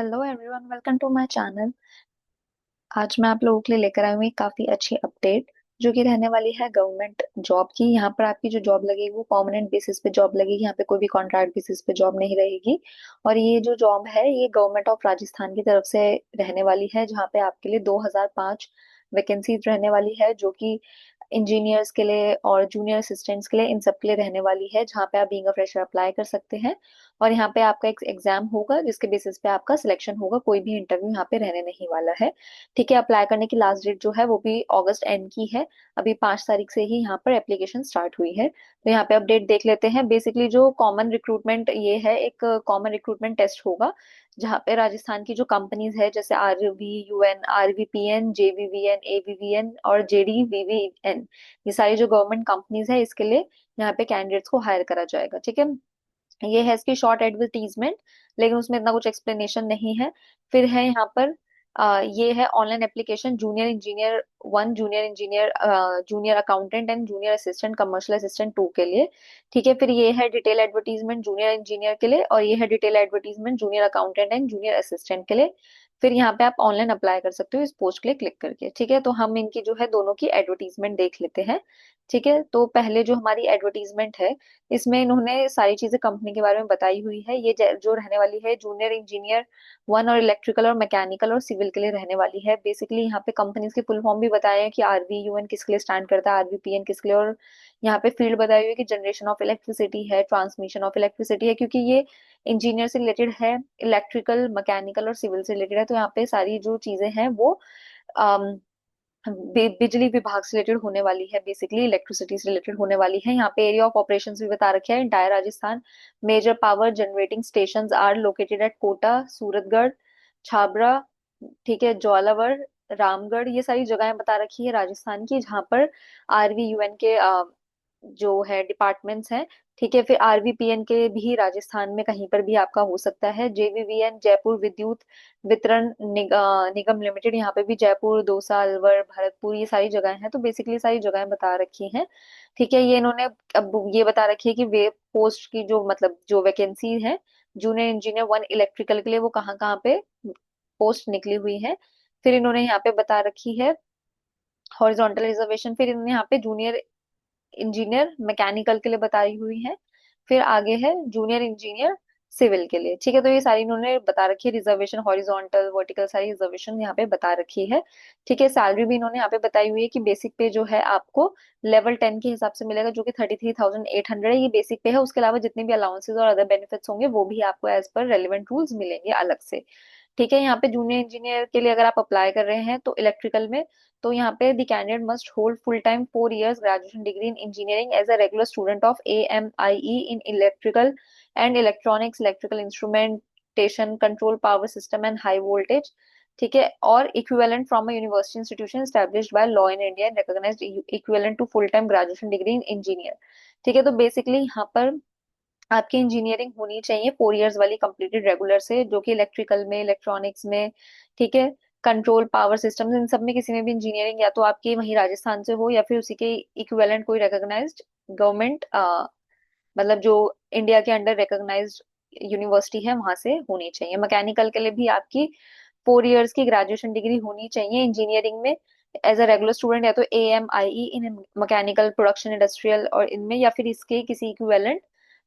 Hello everyone, welcome to my channel. आज मैं आप लोगों के लिए लेकर आई हूँ एक काफी अच्छी अपडेट जो कि रहने वाली है गवर्नमेंट जॉब की। यहाँ पर आपकी जो जॉब लगेगी वो परमानेंट बेसिस पे जॉब लगेगी। यहाँ पे कोई भी कॉन्ट्रैक्ट बेसिस पे जॉब नहीं रहेगी। और ये जो जॉब है ये गवर्नमेंट ऑफ राजस्थान की तरफ से रहने वाली है, जहाँ पे आपके लिए 2005 वैकेंसीज रहने वाली है, जो कि इंजीनियर्स के लिए और जूनियर असिस्टेंट्स के लिए, इन सब के लिए रहने वाली है, जहाँ पे आप बीइंग अ फ्रेशर अप्लाई कर सकते हैं। और यहाँ पे आपका एक एग्जाम होगा जिसके बेसिस पे आपका सिलेक्शन होगा, कोई भी इंटरव्यू यहाँ पे रहने नहीं वाला है। ठीक है, अप्लाई करने की लास्ट डेट जो है वो भी अगस्त एंड की है। अभी 5 तारीख से ही यहाँ पर एप्लीकेशन स्टार्ट हुई है। तो यहाँ पे अपडेट देख लेते हैं। बेसिकली जो कॉमन रिक्रूटमेंट ये है, एक कॉमन रिक्रूटमेंट टेस्ट होगा, जहाँ पे राजस्थान की जो कंपनीज है जैसे RVUN, RVPN, JVVN, AVVN और JDVVN, ये सारी जो गवर्नमेंट कंपनीज है इसके लिए यहाँ पे कैंडिडेट्स को हायर करा जाएगा। ठीक है, ये है इसकी शॉर्ट एडवर्टीजमेंट, लेकिन उसमें इतना कुछ एक्सप्लेनेशन नहीं है। फिर है यहाँ पर ये है online application junior engineer 1, junior engineer, junior accountant and junior assistant commercial assistant 2 के लिए। ठीक है, फिर ये है डिटेल एडवर्टीजमेंट जूनियर इंजीनियर के लिए, और ये है detail advertisement junior accountant and junior assistant के लिए। फिर यहाँ पे आप ऑनलाइन अप्लाई कर सकते हो इस पोस्ट के लिए क्लिक करके। ठीक है, तो हम इनकी जो है दोनों की एडवर्टीजमेंट देख लेते हैं। ठीक है, तो पहले जो हमारी एडवर्टीजमेंट है इसमें इन्होंने सारी चीजें कंपनी के बारे में बताई हुई है। ये जो रहने वाली है जूनियर इंजीनियर 1 और इलेक्ट्रिकल और मैकेनिकल और सिविल के लिए रहने वाली है। बेसिकली यहाँ पे कंपनीज के फुल फॉर्म भी बताए हैं कि RVUN किसके लिए स्टैंड करता है, RVPN किसके लिए, और यहाँ पे फील्ड बताई हुई है कि जनरेशन ऑफ इलेक्ट्रिसिटी है, ट्रांसमिशन ऑफ इलेक्ट्रिसिटी है, क्योंकि ये इंजीनियर से रिलेटेड है, इलेक्ट्रिकल मैकेनिकल और सिविल से रिलेटेड है। तो यहाँ पे सारी जो चीजें हैं वो बिजली विभाग से रिलेटेड होने वाली है, बेसिकली इलेक्ट्रिसिटी से रिलेटेड होने वाली है। यहाँ पे एरिया ऑफ ऑपरेशंस भी बता रखे हैं, entire Rajasthan. Major power generating stations are located at Kota, Suratgarh, Chhabra, ठीक है, ज्वालावर, रामगढ़, ये सारी जगहें बता रखी है राजस्थान की, जहाँ पर RVUN के जो है डिपार्टमेंट्स हैं। ठीक है, फिर RVPN के भी राजस्थान में कहीं पर भी आपका हो सकता है। JVVN जयपुर विद्युत वितरण निगम लिमिटेड, यहाँ पे भी जयपुर, दौसा, अलवर, भरतपुर, ये सारी जगहें हैं। तो बेसिकली सारी जगहें बता रखी हैं। ठीक है, ये इन्होंने अब ये बता रखी है कि वे पोस्ट की जो मतलब जो वैकेंसी है जूनियर इंजीनियर 1 इलेक्ट्रिकल के लिए वो कहाँ कहाँ पे पोस्ट निकली हुई है। फिर इन्होंने यहाँ पे बता रखी है हॉरिजॉन्टल रिजर्वेशन। फिर इन्होंने यहाँ पे जूनियर इंजीनियर मैकेनिकल के लिए बताई हुई है। फिर आगे है जूनियर इंजीनियर सिविल के लिए। ठीक है, तो ये सारी इन्होंने बता रखी है, रिजर्वेशन हॉरिजॉन्टल वर्टिकल सारी रिजर्वेशन यहाँ पे बता रखी है। ठीक है, सैलरी भी इन्होंने यहाँ पे बताई हुई है कि बेसिक पे जो है आपको लेवल 10 के हिसाब से मिलेगा, जो कि 33,800 है, ये बेसिक पे है। उसके अलावा जितने भी अलाउंसेज और अदर बेनिफिट्स होंगे वो भी आपको एज पर रेलिवेंट रूल्स मिलेंगे अलग से। ठीक है, यहाँ पे जूनियर इंजीनियर के लिए अगर आप अप्लाई कर रहे हैं तो इलेक्ट्रिकल में, तो यहाँ पे the candidate must hold full time 4 years graduation degree in engineering as a regular student of AMIE in electrical and electronics, electrical instrumentation, control power system and high voltage. ठीक है, और equivalent from a university institution established by law in India and recognized equivalent to full time graduation degree in engineer. ठीक है, तो basically यहाँ पर आपकी engineering होनी चाहिए 4 years वाली कंप्लीटेड रेगुलर से, जो कि इलेक्ट्रिकल में, इलेक्ट्रॉनिक्स में, ठीक है, कंट्रोल पावर सिस्टम्स, इन सब में किसी में भी इंजीनियरिंग या तो आपकी वहीं राजस्थान से हो या फिर उसी के इक्विवेलेंट कोई रिकॉग्नाइज्ड गवर्नमेंट मतलब जो इंडिया के अंडर रिकॉग्नाइज्ड यूनिवर्सिटी है वहां से होनी चाहिए। मैकेनिकल के लिए भी आपकी 4 years की ग्रेजुएशन डिग्री होनी चाहिए। इंजीनियरिंग में एज अ रेगुलर स्टूडेंट या तो AMIE इन मैकेनिकल प्रोडक्शन इंडस्ट्रियल और इनमें, या फिर इसके किसी इक्विवेलेंट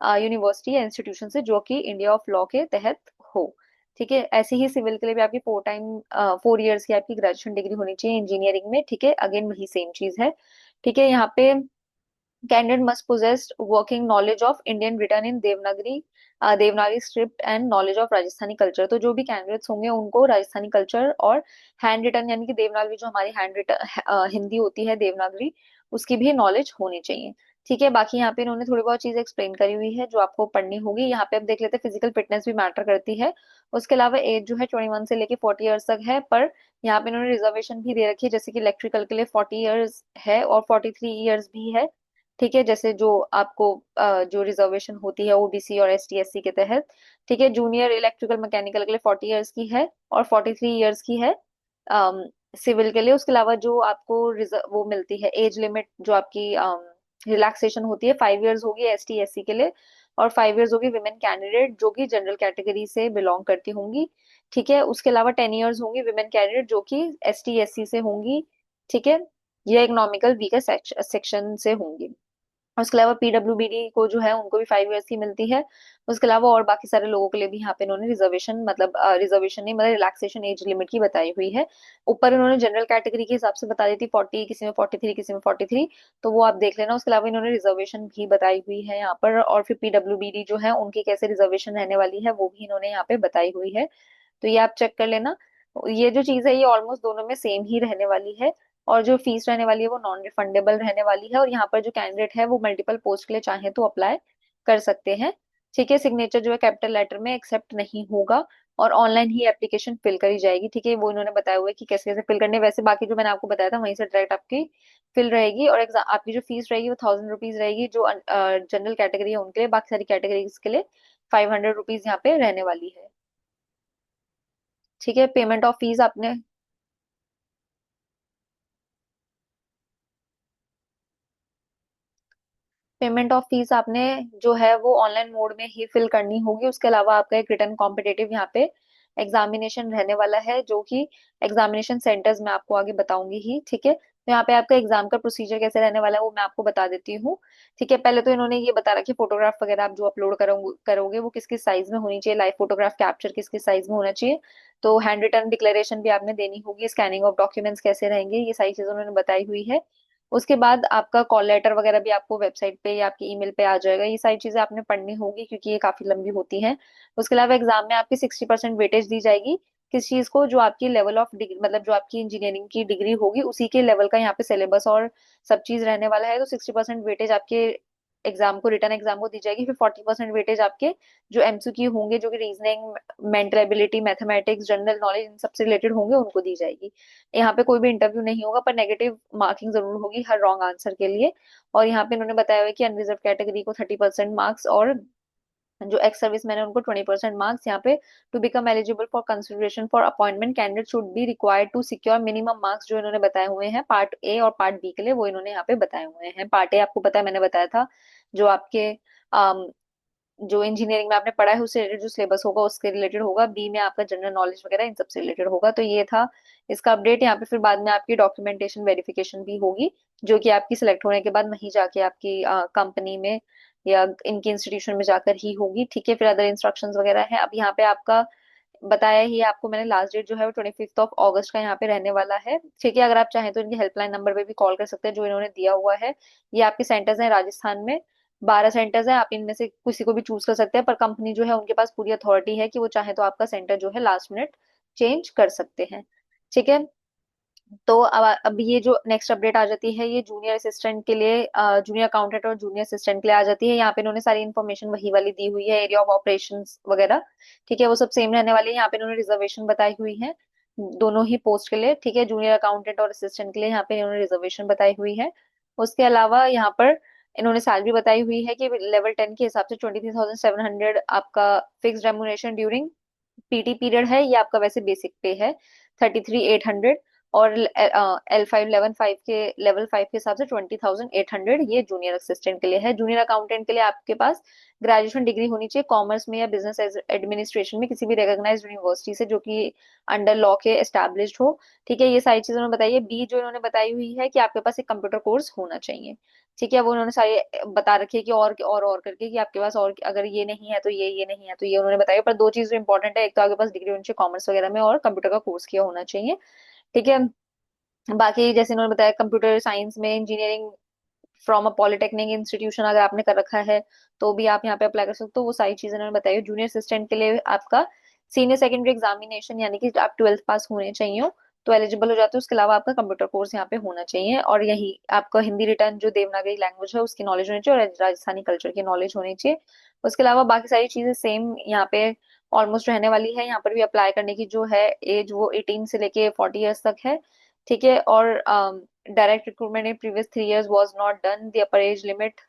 यूनिवर्सिटी या इंस्टीट्यूशन से जो कि इंडिया ऑफ लॉ के तहत हो। ठीक है, ऐसे ही सिविल के लिए भी आपकी 4 years की आपकी ग्रेजुएशन डिग्री होनी चाहिए इंजीनियरिंग में। ठीक है, अगेन वही सेम चीज है। ठीक है, यहाँ पे candidate must possess working knowledge of Indian written in Devanagari script and knowledge of Rajasthani culture. तो जो भी कैंडिडेट्स होंगे उनको राजस्थानी कल्चर और हैंड रिटन यानी कि देवनागरी, जो हमारी हैंड रिटन हिंदी होती है देवनागरी, उसकी भी नॉलेज होनी चाहिए। ठीक है, बाकी यहाँ पे इन्होंने थोड़ी बहुत चीजें एक्सप्लेन करी हुई है जो आपको पढ़नी होगी। यहाँ पे अब देख लेते हैं, फिजिकल फिटनेस भी मैटर करती है। उसके अलावा एज जो है 21 से लेके 40 years तक है, पर यहाँ पे इन्होंने रिजर्वेशन भी दे रखी है, जैसे कि इलेक्ट्रिकल के लिए 40 years है और 43 years भी है। ठीक है, जैसे जो आपको जो रिजर्वेशन होती है OBC और ST SC के तहत। ठीक है, जूनियर इलेक्ट्रिकल मैकेनिकल के लिए 40 years की है और 43 years की है सिविल के लिए। उसके अलावा जो आपको वो मिलती है एज लिमिट, जो आपकी रिलैक्सेशन होती है, 5 years होगी ST SC के लिए, और 5 इयर्स होगी विमेन कैंडिडेट जो कि जनरल कैटेगरी से बिलोंग करती होंगी। ठीक है, उसके अलावा 10 इयर्स होंगी विमेन कैंडिडेट जो कि ST SC से होंगी। ठीक है, ये इकोनॉमिकल वीकर सेक्शन से होंगी। उसके अलावा PWBD को जो है उनको भी 5 इयर्स की मिलती है। उसके अलावा और बाकी सारे लोगों के लिए भी यहाँ पे इन्होंने रिजर्वेशन मतलब रिजर्वेशन नहीं मतलब रिलैक्सेशन एज लिमिट की बताई हुई है। ऊपर इन्होंने जनरल कैटेगरी के हिसाब से बता दी थी 40, किसी में 43, किसी में 43, तो वो आप देख लेना। उसके अलावा इन्होंने रिजर्वेशन भी बताई हुई है यहाँ पर, और फिर PWBD जो है उनकी कैसे रिजर्वेशन रहने वाली है वो भी इन्होंने यहाँ पे बताई हुई है। तो ये आप चेक कर लेना। ये जो चीज है ये ऑलमोस्ट दोनों में सेम ही रहने वाली है। और जो फीस रहने वाली है वो नॉन रिफंडेबल रहने वाली है। और यहाँ पर जो कैंडिडेट है वो मल्टीपल पोस्ट के लिए चाहे तो अप्लाई कर सकते हैं। ठीक है, सिग्नेचर जो है कैपिटल लेटर में एक्सेप्ट नहीं होगा, और ऑनलाइन ही एप्लीकेशन फिल करी जाएगी। ठीक है, वो इन्होंने बताया हुआ है कि कैसे कैसे फिल करने हैं। वैसे बाकी जो मैंने आपको बताया था वहीं से डायरेक्ट आपकी फिल रहेगी। और एग्जाम आपकी जो फीस रहेगी वो 1000 रुपीज रहेगी, जो जनरल कैटेगरी है उनके लिए। बाकी सारी कैटेगरीज के लिए 500 रुपीज यहाँ पे रहने वाली है। ठीक है, पेमेंट ऑफ फीस आपने पेमेंट ऑफ फीस आपने जो है वो ऑनलाइन मोड में ही फिल करनी होगी। उसके अलावा आपका एक रिटर्न कॉम्पिटेटिव यहाँ पे एग्जामिनेशन रहने वाला है, जो कि एग्जामिनेशन सेंटर्स मैं आपको आगे बताऊंगी ही। ठीक है, तो यहाँ पे आपका एग्जाम का प्रोसीजर कैसे रहने वाला है वो मैं आपको बता देती हूँ। ठीक है, पहले तो इन्होंने ये बता रखी फोटोग्राफ वगैरह आप जो अपलोड करोगे वो किस किस साइज में होनी चाहिए, लाइव फोटोग्राफ कैप्चर किस किस साइज में होना चाहिए। तो हैंड रिटन डिक्लेरेशन भी आपने देनी होगी, स्कैनिंग ऑफ डॉक्यूमेंट्स कैसे रहेंगे, ये सारी चीजें उन्होंने बताई हुई है। उसके बाद आपका कॉल लेटर वगैरह भी आपको वेबसाइट पे या आपकी ईमेल पे आ जाएगा। ये सारी चीजें आपने पढ़नी होगी क्योंकि ये काफी लंबी होती हैं। उसके अलावा एग्जाम में आपकी 60% वेटेज दी जाएगी। किस चीज को, जो आपकी लेवल ऑफ डिग्री मतलब जो आपकी इंजीनियरिंग की डिग्री होगी उसी के लेवल का यहाँ पे सिलेबस और सब चीज रहने वाला है। तो 60% वेटेज आपके एग्जाम को, रिटर्न एग्जाम को दी जाएगी। फिर 40% वेटेज आपके जो MCQ होंगे, जो कि reasoning, mental ability, mathematics, general knowledge in सबसे रिलेटेड होंगे, उनको दी जाएगी। यहाँ पे कोई भी इंटरव्यू नहीं होगा, पर नेगेटिव मार्किंग जरूर होगी हर रॉन्ग आंसर के लिए। और यहाँ पे इन्होंने बताया हुआ है कि अनरिजर्व कैटेगरी को 30% मार्क्स, और जो एक्स सर्विस मैन है उनको 20% मार्क्स। यहाँ पे to become eligible for consideration for appointment candidate should be required to secure minimum marks, जो इन्होंने बताए हुए हैं पार्ट ए और पार्ट बी के लिए, वो इन्होंने यहाँ पे बताए हुए हैं। पार्ट ए आपको पता है, मैंने बताया था, जो आपके जो इंजीनियरिंग में आपने पढ़ा है उससे रिलेटेड जो सिलेबस होगा उसके रिलेटेड होगा। बी में आपका जनरल नॉलेज वगैरह इन सबसे रिलेटेड होगा। तो ये था इसका अपडेट। यहाँ पे फिर बाद में आपकी डॉक्यूमेंटेशन वेरिफिकेशन भी होगी, जो कि आपकी सिलेक्ट होने के बाद वहीं जाके आपकी कंपनी में या इनकी इंस्टीट्यूशन में जाकर ही होगी। ठीक है, फिर अदर इंस्ट्रक्शंस वगैरह है। अब यहाँ पे आपका बताया ही है आपको मैंने, लास्ट डेट जो है वो 25 ऑगस्ट का यहाँ पे रहने वाला है। ठीक है, अगर आप चाहें तो इनके हेल्पलाइन नंबर पे भी कॉल कर सकते हैं जो इन्होंने दिया हुआ है। ये आपके सेंटर्स हैं राजस्थान में, 12 सेंटर्स हैं। आप इनमें से किसी को भी चूज कर सकते हैं, पर कंपनी जो है उनके पास पूरी अथॉरिटी है कि वो चाहे तो आपका सेंटर जो है लास्ट मिनट चेंज कर सकते हैं। ठीक है, तो अब ये जो नेक्स्ट अपडेट आ जाती है ये जूनियर असिस्टेंट के लिए, जूनियर अकाउंटेंट और जूनियर असिस्टेंट के लिए आ जाती है। यहाँ पे इन्होंने सारी इन्फॉर्मेशन वही वाली दी हुई है, एरिया ऑफ ऑपरेशंस वगैरह। ठीक है, वो सब सेम रहने वाली है। यहाँ पे इन्होंने रिजर्वेशन बताई हुई है दोनों ही पोस्ट के लिए। ठीक है, जूनियर अकाउंटेंट और असिस्टेंट के लिए यहाँ पे इन्होंने रिजर्वेशन बताई हुई है। उसके अलावा यहाँ पर इन्होंने सैलरी बताई हुई है कि लेवल 10 के हिसाब से 23,700 आपका fix remuneration during PT period है। ये आपका वैसे बेसिक पे है 33,800। और L5 लेवल 5 के हिसाब से 20,800 ये जूनियर असिस्टेंट के लिए है। जूनियर अकाउंटेंट के लिए आपके पास ग्रेजुएशन डिग्री होनी चाहिए कॉमर्स में या बिजनेस एडमिनिस्ट्रेशन में किसी भी रिकॉग्नाइज्ड यूनिवर्सिटी से जो कि अंडर लॉ के एस्टैब्लिश्ड हो। ठीक है, ये सारी चीजें उन्होंने बताई है। बी जो इन्होंने बताई हुई है कि आपके पास एक कंप्यूटर कोर्स होना चाहिए। ठीक है, वो उन्होंने सारे बता रखी है कि और करके कि आपके पास, और अगर ये नहीं है तो ये नहीं है तो ये उन्होंने बताया। पर दो चीज जो इंपॉर्टेंट है, एक तो आपके पास डिग्री होनी चाहिए कॉमर्स वगैरह में, और कंप्यूटर का कोर्स किया होना चाहिए। ठीक है, बाकी जैसे इन्होंने बताया कंप्यूटर साइंस में engineering from a polytechnic institution अगर आपने कर रखा है तो भी आप यहाँ पे अप्लाई कर सकते हो। वो सारी चीजें इन्होंने बताई। जूनियर असिस्टेंट के लिए आपका सीनियर सेकेंडरी एग्जामिनेशन यानी कि आप 12th पास होने चाहिए हो तो एलिजिबल हो जाते हो। उसके अलावा आपका कंप्यूटर कोर्स यहाँ पे होना चाहिए, और यही आपका हिंदी रिटर्न जो देवनागरी लैंग्वेज है उसकी नॉलेज होनी चाहिए, और राजस्थानी कल्चर की नॉलेज होनी चाहिए। उसके अलावा बाकी सारी चीजें सेम यहाँ पे ऑलमोस्ट रहने वाली है। यहाँ पर भी अप्लाई करने की जो है एज वो 18 से लेके 40 ईयर्स तक है। ठीक है, और direct recruitment in previous 3 years was not done. The upper age limit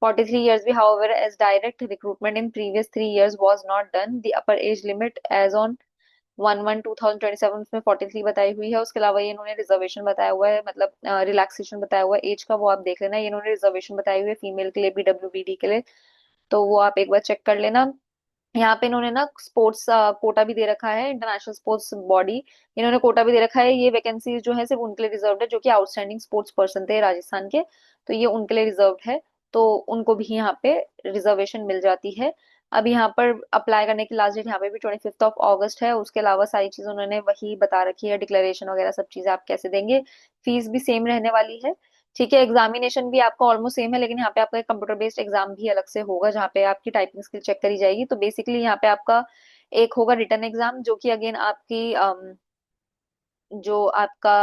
43 years भी, however, as direct recruitment in previous 3 years was not done. The upper age limit as on 1/1/2027 उसमें 43 बताई हुई है। उसके अलावा ये इन्होंने रिजर्वेशन बताया हुआ है, मतलब रिलैक्सेशन बताया हुआ है एज का, वो आप देख लेना। ये इन्होंने रिजर्वेशन बताई हुई है फीमेल के लिए, PWBD के लिए तो वो आप एक बार चेक कर लेना। यहाँ पे इन्होंने ना स्पोर्ट्स कोटा भी दे रखा है, इंटरनेशनल स्पोर्ट्स बॉडी, इन्होंने कोटा भी दे रखा है। ये वैकेंसी जो है सिर्फ उनके लिए रिजर्व्ड है जो कि आउटस्टैंडिंग स्पोर्ट्स पर्सन थे राजस्थान के, तो ये उनके लिए रिजर्व्ड है। तो उनको भी यहाँ पे रिजर्वेशन मिल जाती है। अब यहाँ पर अप्लाई करने की लास्ट डेट यहाँ पे भी 25 अगस्त है। उसके अलावा सारी चीज उन्होंने वही बता रखी है, डिक्लेरेशन वगैरह सब चीजें आप कैसे देंगे। फीस भी सेम रहने वाली है। ठीक है, एग्जामिनेशन भी आपका ऑलमोस्ट सेम है, लेकिन यहाँ पे आपका एक कंप्यूटर बेस्ड एग्जाम भी अलग से होगा जहाँ पे आपकी टाइपिंग स्किल चेक करी जाएगी। तो बेसिकली यहाँ पे आपका एक होगा रिटर्न एग्जाम, जो कि अगेन आपकी जो आपका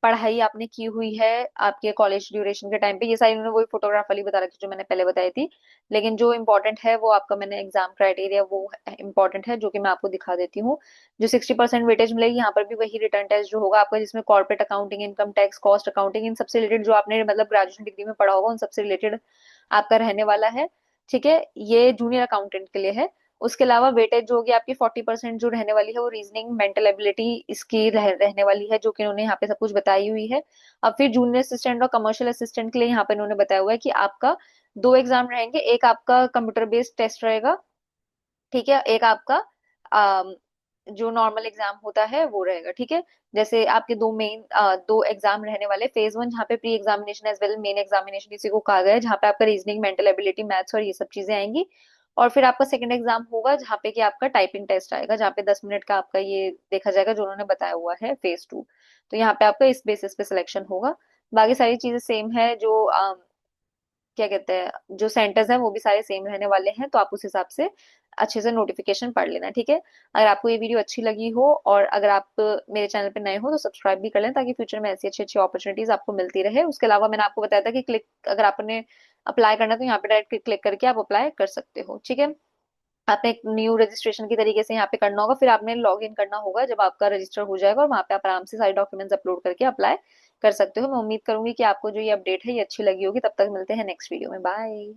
पढ़ाई आपने की हुई है आपके कॉलेज ड्यूरेशन के टाइम पे, ये सारी उन्होंने वही फोटोग्राफ वाली बता रखी जो मैंने पहले बताई थी। लेकिन जो इम्पोर्टेंट है वो आपका मैंने एग्जाम क्राइटेरिया वो इम्पोर्टेंट है, जो कि मैं आपको दिखा देती हूँ। जो 60% वेटेज मिलेगी यहाँ पर भी वही रिटर्न टेस्ट जो होगा आपका, जिसमें corporate accounting, income tax, cost accounting, इन सबसे रिलेटेड जो आपने मतलब ग्रेजुएशन डिग्री में पढ़ा होगा उन सबसे रिलेटेड आपका रहने वाला है। ठीक है, ये जूनियर अकाउंटेंट के लिए है। उसके अलावा वेटेज जो होगी आपकी 40% जो रहने वाली है वो रीजनिंग, मेंटल एबिलिटी इसकी रहने वाली है, जो कि उन्होंने यहाँ पे सब कुछ बताई हुई है। अब फिर जूनियर असिस्टेंट और कमर्शियल असिस्टेंट के लिए यहाँ पे उन्होंने बताया हुआ है कि आपका दो एग्जाम रहेंगे। एक आपका कंप्यूटर बेस्ड टेस्ट रहेगा, ठीक है, एक आपका अम, जो नॉर्मल एग्जाम होता है वो रहेगा। ठीक है, जैसे आपके दो एग्जाम रहने वाले, फेज 1 जहाँ पे pre examination as well main examination इसी को कहा गया है, जहाँ पे आपका रीजनिंग, मेंटल एबिलिटी, मैथ्स और ये सब चीजें आएंगी। और फिर आपका सेकंड एग्जाम होगा जहाँ पे कि आपका टाइपिंग टेस्ट आएगा, जहाँ पे 10 मिनट का आपका ये देखा जाएगा जो उन्होंने बताया हुआ है फेज 2। तो यहाँ पे आपका इस बेसिस पे सिलेक्शन होगा। बाकी सारी चीजें सेम है, जो क्या कहते हैं जो सेंटर्स हैं वो भी सारे सेम रहने वाले हैं। तो आप उस हिसाब से अच्छे से नोटिफिकेशन पढ़ लेना। ठीक है, अगर आपको ये वीडियो अच्छी लगी हो और अगर आप मेरे चैनल पे नए हो तो सब्सक्राइब भी कर लें, ताकि फ्यूचर में ऐसी अच्छी अच्छी अपॉर्चुनिटीज आपको मिलती रहे। उसके अलावा मैंने आपको बताया था कि क्लिक अगर आपने अप्लाई करना है तो यहाँ पे डायरेक्ट क्लिक करके आप अप्लाई कर सकते हो। ठीक है, आपने एक न्यू रजिस्ट्रेशन की तरीके से यहाँ पे करना होगा, फिर आपने लॉग इन करना होगा जब आपका रजिस्टर हो जाएगा, और वहाँ पे आप आराम से सारे डॉक्यूमेंट्स अपलोड करके अप्लाई कर सकते हो। मैं उम्मीद करूंगी कि आपको जो ये अपडेट है ये अच्छी लगी होगी। तब तक मिलते हैं नेक्स्ट वीडियो में, बाय।